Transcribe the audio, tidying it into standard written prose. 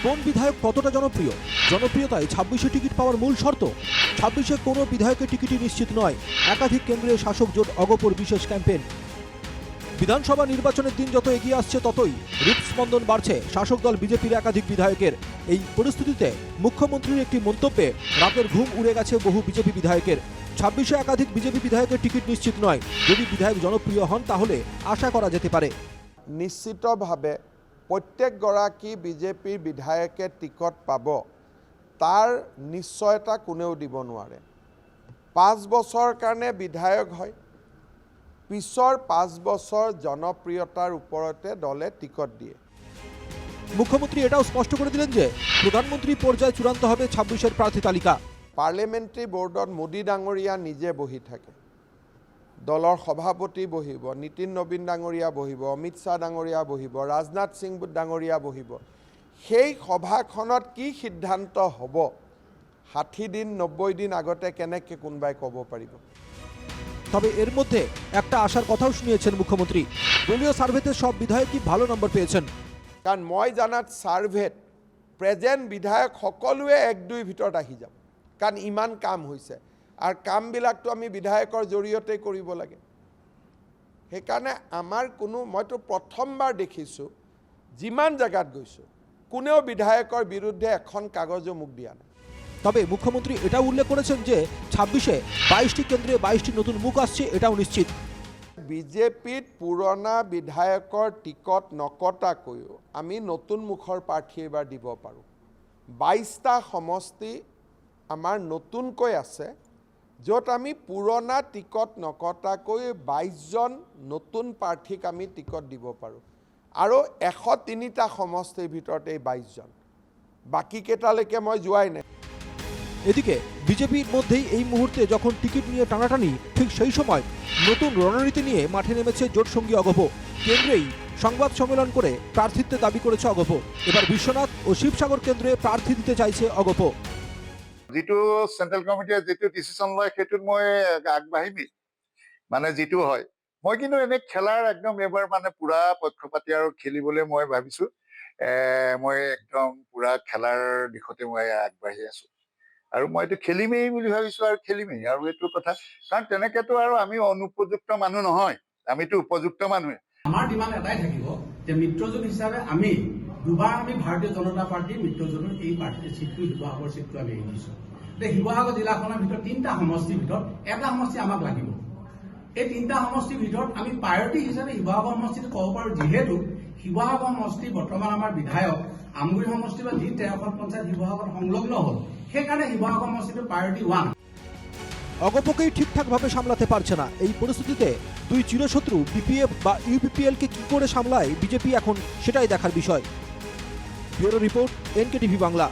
কোন বিধায়ক কতটা জনপ্রিয়? জনপ্রিয়তায় 26-এ টিকিট পাওয়ার মূল শর্ত। 26-এ কোনো বিধায়কের টিকিটই নিশ্চিত নয়। একাধিক কেন্দ্রে শাসক জোট অগপর বিশেষ ক্যাম্পেইন। বিধানসভা নির্বাচনের দিন যত এগিয়ে আসছে ততই হৃদস্পন্দন বাড়ছে শাসক দল বিজেপির একাধিক বিধায়কের। এই পরিস্থিতিতে মুখ্যমন্ত্রীর একটি মন্তব্যে রাতের ঘুম উড়ে গেছে বহু বিজেপি বিধায়কের। 26-এ একাধিক বিজেপি বিধায়কের টিকিট নিশ্চিত নয়। যদি বিধায়ক জনপ্রিয় হন তাহলে আশা করা যেতে পারে। নিশ্চিতভাৱে প্ৰত্যেকগৰাকী বিজেপিৰ বিধায়কে টিকট পাব তাৰ নিশ্চয়তা কোনেও দিব নোৱাৰে। 5 বছৰৰ কাৰণে বিধায়ক হয়, পিছৰ 5 বছৰ জনপ্ৰিয়তাৰ ওপৰতে দলে টিকট দিয়ে। মুখ্যমন্ত্ৰী এটাও স্পষ্ট কৰে দিলেন যে প্ৰধানমন্ত্ৰী পৰ্যায়ে চূড়ান্ত হবে 26-এৰ প্ৰাৰ্থী তালিকা। পাৰ্লিয়ামেণ্টাৰী বৰ্ডত মোদী ডাঙৰীয়া নিজে বহি থাকে, দলৰ সভাপতি বহিব, নীতিন নবীন ডাঙৰীয়া বহিব, অমিত শ্বাহ ডাঙৰীয়া বহিব, ৰাজনাথ সিং ডাঙৰীয়া বহিব। সেই সভাখনত কি সিদ্ধান্ত হ'ব 60 দিন 90 দিন আগতে কেনেকৈ কোনোবাই ক'ব পাৰিব? তবে এৰ মধ্যে একটা আশাৰ কথাও শুনিয়েছেন মুখ্যমন্ত্ৰী। দলীয় সাৰ্ভেতে সব বিধায়কই ভালো নম্বৰ পেয়েছেন। কাৰণ মই জানাত সাৰ্ভেত প্ৰেজেণ্ট বিধায়ক সকলোৱে 1-2 ভিতৰত আহি যাব, কাৰণ ইমান কাম হৈছে আৰু কামবিলাকতো আমি বিধায়কৰ জৰিয়তে কৰিব লাগে। সেইকাৰণে আমাৰ মইতো প্ৰথমবাৰ দেখিছোঁ যিমান জেগাত গৈছোঁ কোনেও বিধায়কৰ বিৰুদ্ধে এখন কাগজো মোক দিয়া নাই। তবে মুখ্যমন্ত্রী এটাও উল্লেখ করেছেন যে 26-এ 22টি কেন্দ্রে 22টি নতুন মুখ আসছে, এটাও নিশ্চিত। বিজেপিত পুৰণা বিধায়কৰ টিকট নকটাকৈও আমি নতুন মুখৰ প্ৰাৰ্থী এবাৰ দিব পাৰোঁ। 22টা সমষ্টি আমাৰ নতুনকৈ আছে, য'ত আমি পুৰণা টিকট নকটাকৈ 22জন নতুন প্ৰাৰ্থীক আমি টিকট দিব পাৰোঁ। আৰু 103টা সমষ্টিৰ ভিতৰত এই 22জন, বাকীকেইটালৈকে মই যোৱাই নাই। এদিকে বিজেপির মধ্যেই এই মুহূর্তে যখন টিকিট নিয়ে টানাটানি, ঠিক সেই সময় নতুন রণনীতি নিয়ে মাঠে নেমেছে জোটসঙ্গী অগপ। কেন্দ্রেই সংবাদ সম্মেলন করে প্রার্থিত্বের দাবি করেছে অগপ। এবার বিশ্বনাথ ও শিবসাগর কেন্দ্রে প্রার্থী দিতে চাইছে অগপ। যেটো সেন্ট্ৰেল কমিটিয়ে যেটো ডিসিশন লয় সেইটোত মই আগবাঢ়িমেই, মানে যেটো হয়। মই কিন্তু এনে খেলাৰ একদম এবাৰ মানে পুৰা পক্ষপাতি আৰু খেলিবলৈ মই ভাবিছো। মই একদম পুৰা খেলাৰ দিশতে মই আগবাঢ়ি আছো আৰু মই এইটো খেলিমেই বুলি ভাবিছো আৰু খেলিমেই। আৰু এইটো কথা কাৰণ তেনেকেতো আৰু আমি অনুপযুক্ত মানুহ নহয়, আমিতো উপযুক্ত মানুহ। আমাৰ ডিমাণ্ড এটাই থাকিব যে মিত্ৰজোঁট হিচাপে আমি দুবাৰ ভাৰতীয় জনতা পাৰ্টি মিত্ৰজোঁটৰ এই পাৰ্টিৰ চিটটো শিৱসাগৰ চিটটো আমি এৰি দিছোঁ। শিৱসাগৰ জিলাখনৰ ভিতৰত 3টা সমষ্টিৰ ভিতৰত এটা সমষ্টি আমাক লাগিব। এই 3টা সমষ্টিৰ ভিতৰত আমি প্ৰায়ৰিটি হিচাপে শিৱসাগৰ সমষ্টিটো ক'ব পাৰোঁ, যিহেতু শিৱসাগৰ সমষ্টি বৰ্তমান আমাৰ বিধায়ক আমগুৰি সমষ্টি বা যি 13খন পঞ্চায়ত শিৱসাগৰ সংলগ্ন হ'ল, সেইকাৰণে শিৱসাগৰ সমষ্টিটো প্ৰায়ৰিটি 1। অগপকেই ঠিকঠাকভাবে সামলাতে পারছে না। এই পরিস্থিতিতে দুই চিরশত্রু বিপিএফ বা ইউপিপিএলকে কি করে সামলায় বিজেপি এখন সেটাই দেখার বিষয়। Bureau report, NKTV Bangla.